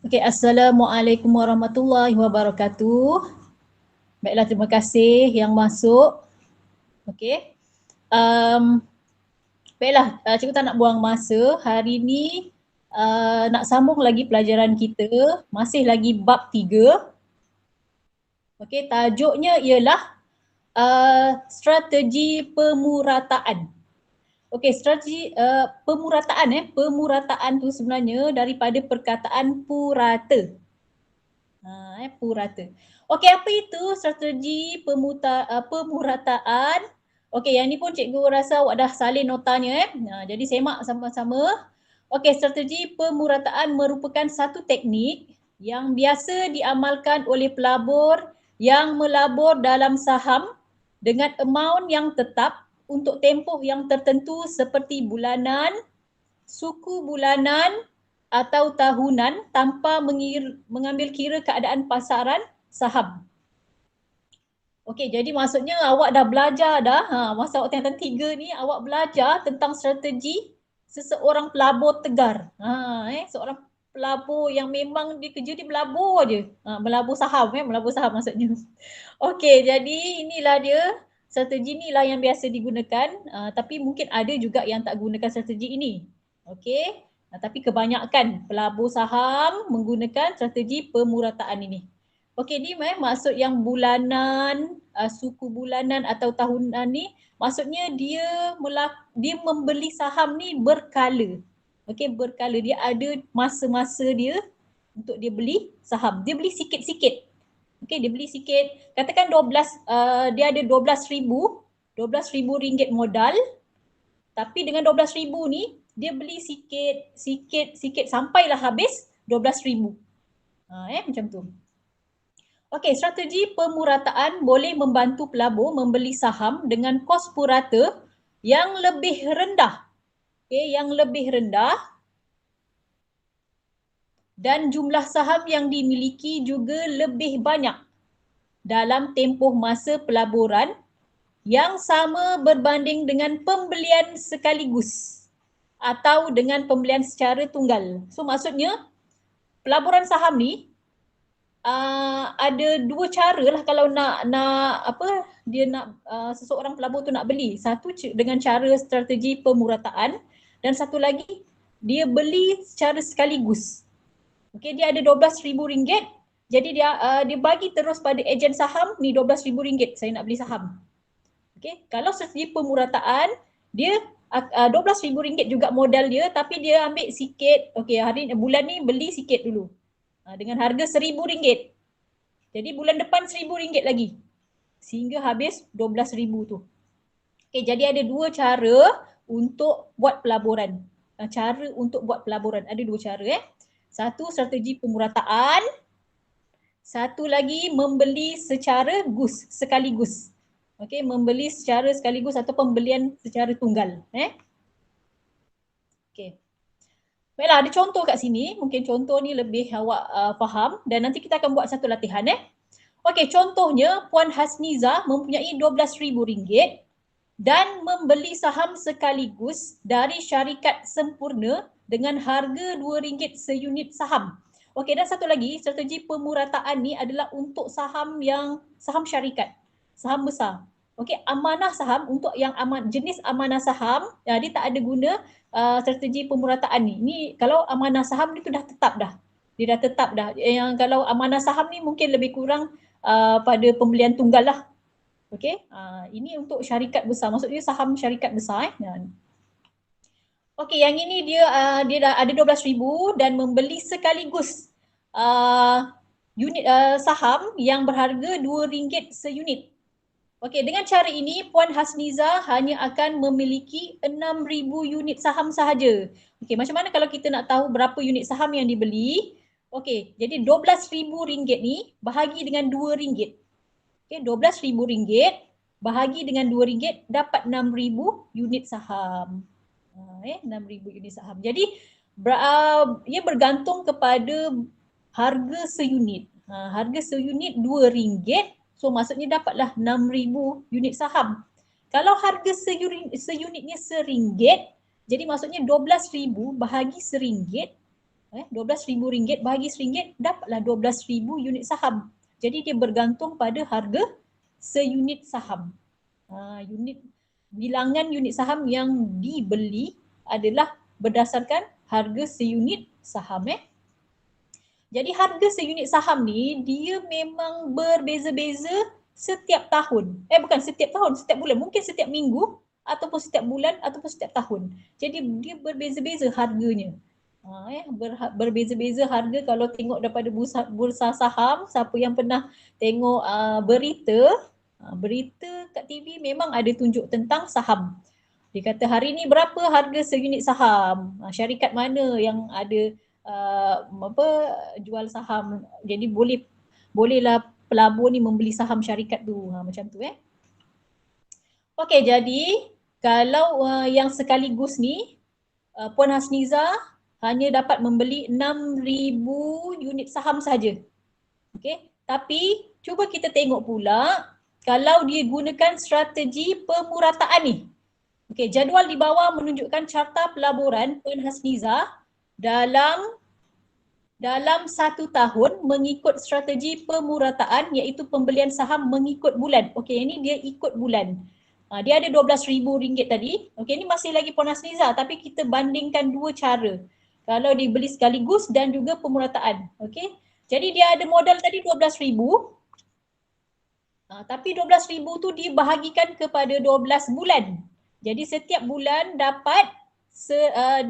Okey, Assalamualaikum warahmatullahi wabarakatuh. Baiklah, terima kasih yang masuk. Okey. Baiklah, cikgu tak nak buang masa. Hari ni nak sambung lagi pelajaran kita. Masih lagi bab 3. Okey, tajuknya ialah strategi pemurataan. Okey, strategi pemurataan tu sebenarnya daripada perkataan purata. Purata. Okey, apa itu strategi pemurataan? Okey, yang ni pun cikgu rasa awak dah salin notanya. Jadi semak sama-sama. Okey, strategi pemurataan merupakan satu teknik yang biasa diamalkan oleh pelabur yang melabur dalam saham dengan amaun yang tetap untuk tempoh yang tertentu seperti bulanan, suku bulanan atau tahunan tanpa mengambil kira keadaan pasaran saham. Okey, jadi maksudnya awak dah belajar dah, masa awak tingkatan 3 ni awak belajar tentang strategi seseorang pelabur tegar. Seorang pelabur yang memang dia kerja dia melabur je. Melabur saham, melabur saham maksudnya. Okey, jadi inilah dia, strategi inilah yang biasa digunakan, tapi mungkin ada juga yang tak gunakan strategi ini. Okey, tapi kebanyakan pelabur saham menggunakan strategi pemurataan ini. Okey, ni maksud yang bulanan, suku bulanan atau tahunan ni, maksudnya dia membeli saham ni berkala. Okey, berkala. Dia ada masa-masa dia untuk dia beli saham. Dia beli sikit-sikit. Okey, dia beli sikit. Katakan 12, dia ada 12,000 ringgit modal. Tapi dengan 12,000 ni, dia beli sikit sampailah habis 12,000. Macam tu. Okey, strategi pemurataan boleh membantu pelabur membeli saham dengan kos purata yang lebih rendah. Okey, yang lebih rendah dan jumlah saham yang dimiliki juga lebih banyak dalam tempoh masa pelaburan yang sama berbanding dengan pembelian sekaligus atau dengan pembelian secara tunggal. So maksudnya pelaburan saham ni ada dua cara lah kalau nak seseorang pelabur tu nak beli. Satu dengan cara strategi pemurataan dan satu lagi dia beli secara sekaligus. Okey, dia ada 12,000 ringgit. Jadi dia bagi terus pada ejen saham ni 12,000 ringgit saya nak beli saham. Okey, kalau strategi pemurataan dia 12,000 ringgit juga modal dia tapi dia ambil sikit. Okey, bulan ni beli sikit dulu. Dengan harga 1,000 ringgit. Jadi bulan depan 1,000 ringgit lagi. Sehingga habis 12,000 tu. Okey, jadi ada dua cara untuk buat pelaburan. Cara untuk buat pelaburan ada dua cara. Satu strategi pemurataan. Satu lagi membeli secara sekaligus. Okey, membeli secara sekaligus atau pembelian secara tunggal. Okey. Baiklah, ada contoh kat sini. Mungkin contoh ni lebih awak faham dan nanti kita akan buat satu latihan. Okey, contohnya Puan Hasniza mempunyai 12,000 ringgit dan membeli saham sekaligus dari syarikat Sempurna dengan harga RM2 seunit saham. Okey, dan satu lagi, strategi pemurataan ni adalah untuk saham syarikat, saham besar. Okey, amanah saham untuk yang jenis amanah saham, dia tak ada guna strategi pemurataan ni. Ni kalau amanah saham ni tu dah tetap dah. Dia dah tetap dah. Yang kalau amanah saham ni mungkin lebih kurang pada pembelian tunggal lah. Okey, ini untuk syarikat besar. Maksudnya saham syarikat besar. Okey, yang ini dia dah ada 12,000 dan membeli sekaligus unit saham yang berharga RM2 seunit. Okey, dengan cara ini Puan Hasniza hanya akan memiliki 6,000 unit saham sahaja. Okey, macam mana kalau kita nak tahu berapa unit saham yang dibeli? Okey, jadi RM12,000 ni bahagi dengan RM2. Okey, RM12,000 bahagi dengan RM2 dapat 6,000 unit saham. 6,000 unit saham. Jadi ia bergantung kepada harga seunit. Harga seunit RM2. So maksudnya dapatlah 6,000 unit saham. Kalau harga seunitnya RM1, jadi maksudnya 12,000 bahagi RM1 RM12,000 bahagi RM1 dapatlah 12,000 unit saham. Jadi dia bergantung pada harga seunit saham. Unit bilangan unit saham yang dibeli adalah berdasarkan harga seunit saham. Jadi harga seunit saham ni dia memang berbeza-beza setiap tahun. Bukan setiap tahun, setiap bulan. Mungkin setiap minggu ataupun setiap bulan ataupun setiap tahun. Jadi dia berbeza-beza harganya. Berbeza-beza harga kalau tengok daripada bursa saham. Siapa yang pernah tengok berita kat TV memang ada tunjuk tentang saham. Dia kata hari ni berapa harga seunit saham, syarikat mana yang ada jual saham. Jadi bolehlah pelabur ni membeli saham syarikat tu, macam tu. Okey, jadi kalau yang sekaligus ni Puan Hasniza hanya dapat membeli 6,000 unit saham saja. Okey, tapi cuba kita tengok pula kalau dia gunakan strategi pemurataan ni. Okey, jadual di bawah menunjukkan carta pelaburan Puan Hasniza dalam 1 tahun mengikut strategi pemurataan iaitu pembelian saham mengikut bulan. Okey, ini dia ikut bulan. Dia ada RM12,000 tadi. Okey, ini masih lagi Puan Hasniza tapi kita bandingkan dua cara. Kalau dibeli sekaligus dan juga pemurataan. Okey. Jadi dia ada modal tadi RM12,000. Tapi RM12,000 tu dibahagikan kepada 12 bulan. Jadi setiap bulan dapat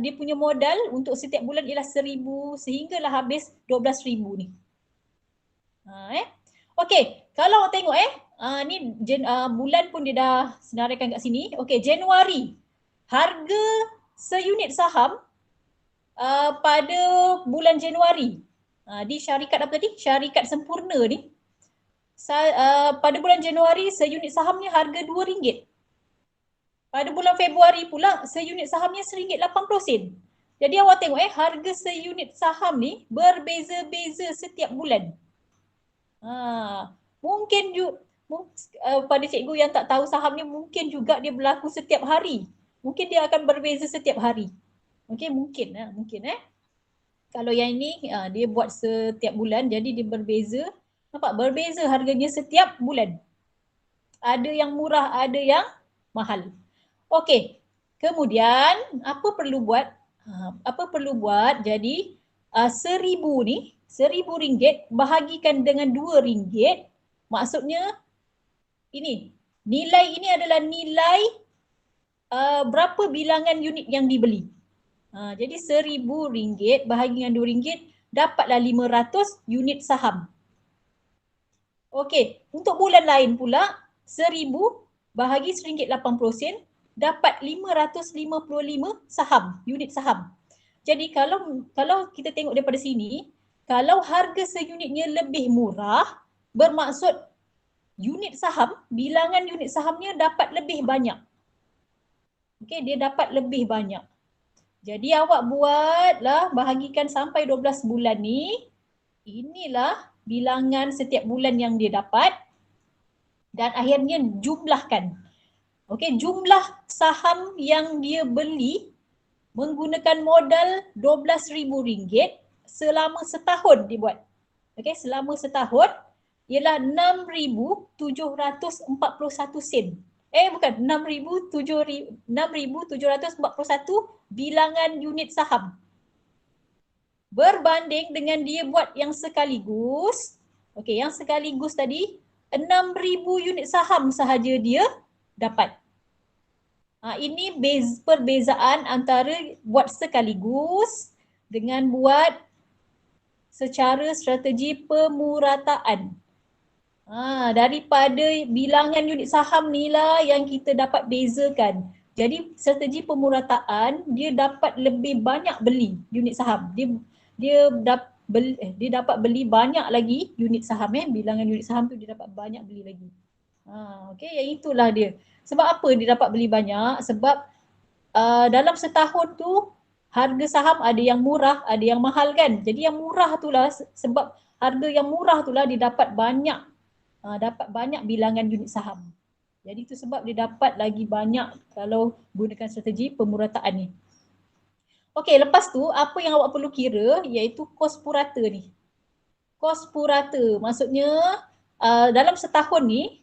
dia punya modal untuk setiap bulan ialah RM1,000 sehinggalah habis RM12,000 ni. Okey, kalau tengok ni bulan pun dia dah senaraikan kat sini. Okey, Januari. Harga seunit saham pada bulan Januari di syarikat apa tadi? Syarikat Sempurna ni. Pada bulan Januari seunit sahamnya harga RM2. Pada bulan Februari pula seunit sahamnya RM1.80. Jadi awak tengok harga seunit saham ni berbeza-beza setiap bulan. Mungkin pada cikgu yang tak tahu saham ni mungkin juga dia berlaku setiap hari. Mungkin dia akan berbeza setiap hari. Okey, mungkin. Kalau yang ini dia buat setiap bulan jadi dia berbeza. Nampak berbeza harganya setiap bulan. Ada yang murah, ada yang mahal. Okey, kemudian apa perlu buat? Jadi RM1,000 ni, RM1,000 bahagikan dengan RM2. Maksudnya ini, nilai ini adalah nilai berapa bilangan unit yang dibeli. Jadi RM1,000 bahagi dengan RM2 dapatlah 500 unit saham. Okey, untuk bulan lain pula RM1,000 bahagi RM1.80 dapat 555 saham, unit saham. Jadi kalau kita tengok daripada sini, kalau harga seunitnya lebih murah, bermaksud unit saham, bilangan unit sahamnya dapat lebih banyak. Okey, dia dapat lebih banyak. Jadi awak buatlah bahagikan sampai 12 bulan ni. Inilah bilangan setiap bulan yang dia dapat dan akhirnya jumlahkan. Okey, jumlah saham yang dia beli menggunakan modal RM12,000 selama setahun dia buat. Okey, selama setahun ialah RM6,741 bukan, RM6,741 bilangan unit saham. Berbanding dengan dia buat yang sekaligus. Okey, yang sekaligus tadi 6,000 unit saham sahaja dia dapat. Ini perbezaan antara buat sekaligus dengan buat secara strategi pemurataan. Daripada bilangan unit saham ni lah yang kita dapat bezakan. Jadi strategi pemurataan dia dapat lebih banyak beli unit saham. Dia dapat beli banyak lagi unit saham bilangan unit saham tu dia dapat banyak beli lagi. Okey, yang itulah dia. Sebab apa dia dapat beli banyak? Sebab dalam setahun tu harga saham ada yang murah, ada yang mahal kan. Jadi yang murah tu lah sebab harga yang murah tu lah dia dapat banyak bilangan unit saham. Jadi itu sebab dia dapat lagi banyak kalau gunakan strategi pemurataan ni. Okey, lepas tu apa yang awak perlu kira iaitu kos purata ni. Kos purata maksudnya dalam setahun ni,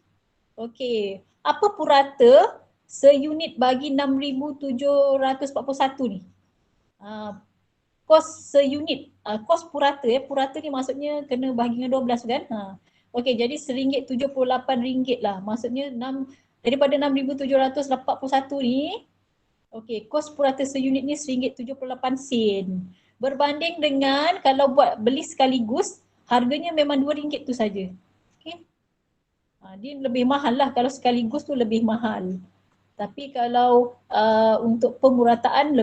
okey, apa purata seunit bagi 6,741 ni? Kos seunit, kos purata purata ni maksudnya kena bahagi dengan 12 kan. Okey, jadi RM1.78 lah. Maksudnya daripada 6,741 ni, okey, kos purata seunit ni RM1.78. Berbanding dengan kalau buat beli sekaligus, harganya memang RM2 tu saja. Okey. Dia lebih mahal lah, kalau sekaligus tu lebih mahal. Tapi kalau untuk pemurataan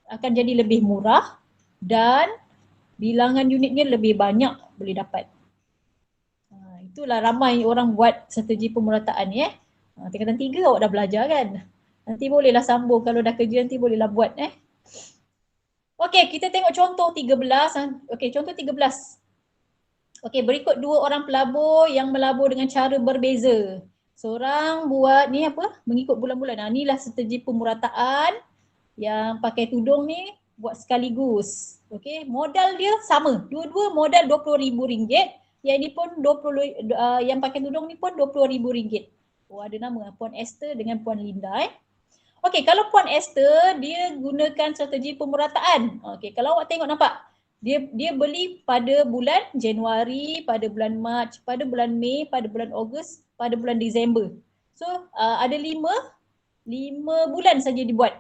akan jadi lebih murah dan bilangan unitnya lebih banyak boleh dapat. Itulah ramai orang buat strategi pemurataan ni tingkatan 3 awak dah belajar kan. Nanti bolehlah sambung, kalau dah kerja nanti bolehlah buat Okey, kita tengok contoh 13. Okey, contoh 13. Okey, berikut 2 orang pelabur yang melabur dengan cara berbeza. Seorang buat ni apa? Mengikut bulan-bulan. Inilah strategi pemurataan yang pakai tudung ni buat sekaligus. Okey, modal dia sama. Dua-dua modal RM20,000. Yang ini pun yang pakai tudung ni pun RM20,000. Oh, ada nama Puan Esther dengan Puan Linda Okey, kalau Puan Esther dia gunakan strategi pemurataan. Okey, kalau awak tengok nampak dia beli pada bulan Januari, pada bulan Mac, pada bulan Mei, pada bulan Ogos, pada bulan Disember. So ada 5 bulan saja dibuat.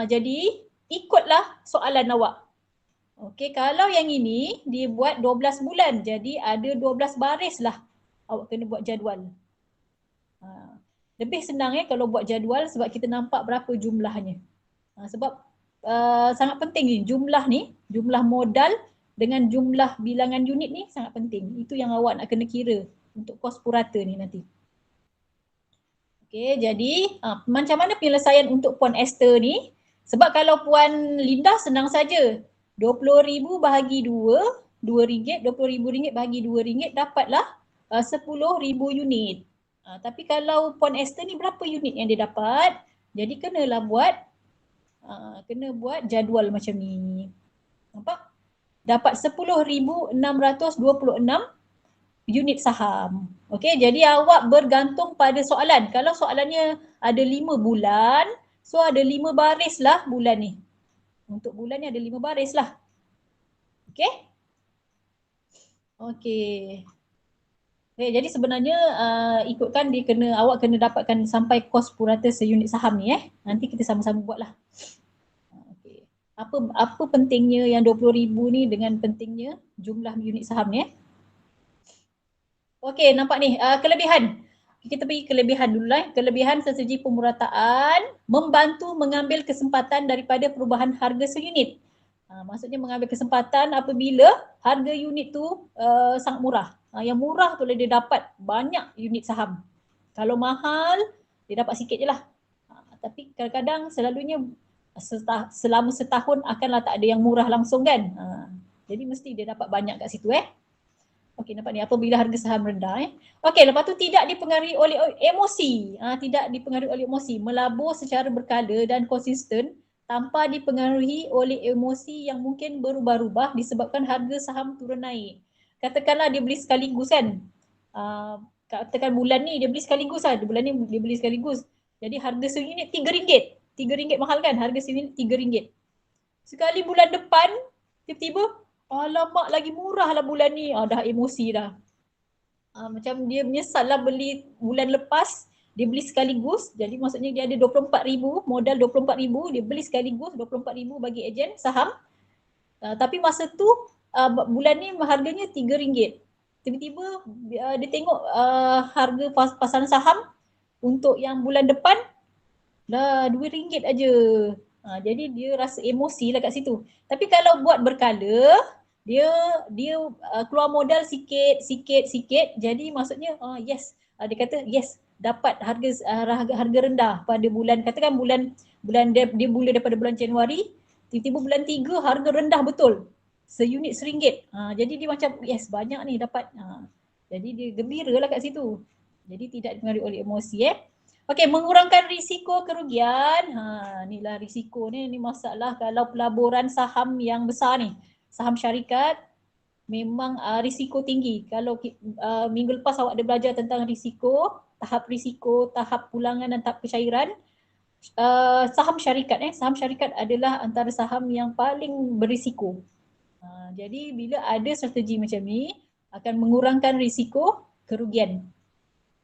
Jadi ikutlah soalan awak. Okey, kalau yang ini dia buat 12 bulan. Jadi ada 12 baris lah awak kena buat jadual. Lebih senang kalau buat jadual sebab kita nampak berapa jumlahnya. Sebab sangat penting ni jumlah modal dengan jumlah bilangan unit ni sangat penting. Itu yang awak nak kena kira untuk kos purata ni nanti. Okey, jadi macam mana penyelesaian untuk Puan Esther ni? Sebab kalau Puan Linda senang saja. RM20,000 bahagi 2, RM2, RM20,000 bahagi RM2 dapatlah 10,000 unit. Tapi kalau Puan Esther ni berapa unit yang dia dapat? Jadi kenalah kena buat jadual macam ni. Nampak? Dapat 10,626 unit saham. Okey, jadi awak bergantung pada soalan. Kalau soalannya ada 5 bulan, so ada 5 baris lah bulan ni. Untuk bulan ni ada 5 baris lah. Okey? Okey. Okay, jadi sebenarnya ikutkan awak kena dapatkan sampai kos purata seunit saham ni Nanti kita sama-sama buatlah. Okay. Apa pentingnya yang 20,000 ni dengan pentingnya jumlah unit saham ni Okey, nampak ni kelebihan. Kita pergi kelebihan dulu Kelebihan strategi pemurataan membantu mengambil kesempatan daripada perubahan harga seunit. Maksudnya mengambil kesempatan apabila harga unit tu sangat murah. Yang murah tu dia dapat banyak unit saham. Kalau mahal, dia dapat sikit je lah. Tapi kadang-kadang selalunya selama setahun akanlah tak ada yang murah langsung kan. Jadi mesti dia dapat banyak kat situ Okey, nampak ni apabila harga saham rendah Okey, lepas tu tidak dipengaruhi oleh emosi. Tidak dipengaruhi oleh emosi. Melabur secara berkala dan konsisten tanpa dipengaruhi oleh emosi yang mungkin berubah-ubah disebabkan harga saham turun naik. Katakanlah dia beli sekaligus kan. Katakan bulan ni dia beli sekaligus lah. Bulan ni dia beli sekaligus. Jadi harga seunit RM3. RM3 mahal kan? Harga seunit RM3. Sekali bulan depan, tiba-tiba, alamak lagi murah lah bulan ni. Dah emosi dah. Macam dia menyesal lah beli bulan lepas, dia beli sekaligus. Jadi maksudnya dia ada 24,000, modal 24,000, dia beli sekaligus 24,000 bagi ejen saham. Tapi masa tu bulan ni harganya RM3. Tiba-tiba dia tengok harga pasaran saham untuk yang bulan depan dah RM2 aja. Jadi dia rasa emosi lah kat situ. Tapi kalau buat berkala, dia keluar modal sikit. Jadi maksudnya yes, dia kata yes, dapat harga rendah pada bulan, katakan bulan dia mula daripada bulan Januari, tiba-tiba bulan 3 harga rendah betul. Seunit RM1. Jadi dia macam yes, banyak ni dapat. Jadi dia gembira lah kat situ. Jadi tidak dipengaruhi oleh emosi Okey, mengurangkan risiko kerugian. Inilah risiko ni masalah kalau pelaburan saham yang besar ni. Saham syarikat memang risiko tinggi. Kalau minggu lepas awak ada belajar tentang risiko, tahap pulangan dan tahap pencairan. Saham syarikat adalah antara saham yang paling berisiko. Jadi bila ada strategi macam ni akan mengurangkan risiko kerugian.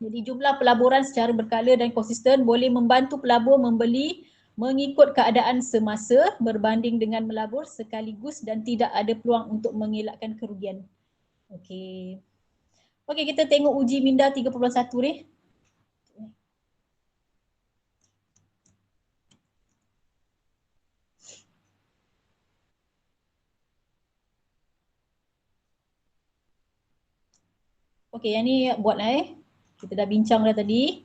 Jadi jumlah pelaburan secara berkala dan konsisten boleh membantu pelabur membeli mengikut keadaan semasa berbanding dengan melabur sekaligus dan tidak ada peluang untuk mengelakkan kerugian. Okey. Okey, kita tengok uji minda 3.1 ni. Okey, yang ni buatlah Kita dah bincang dah tadi.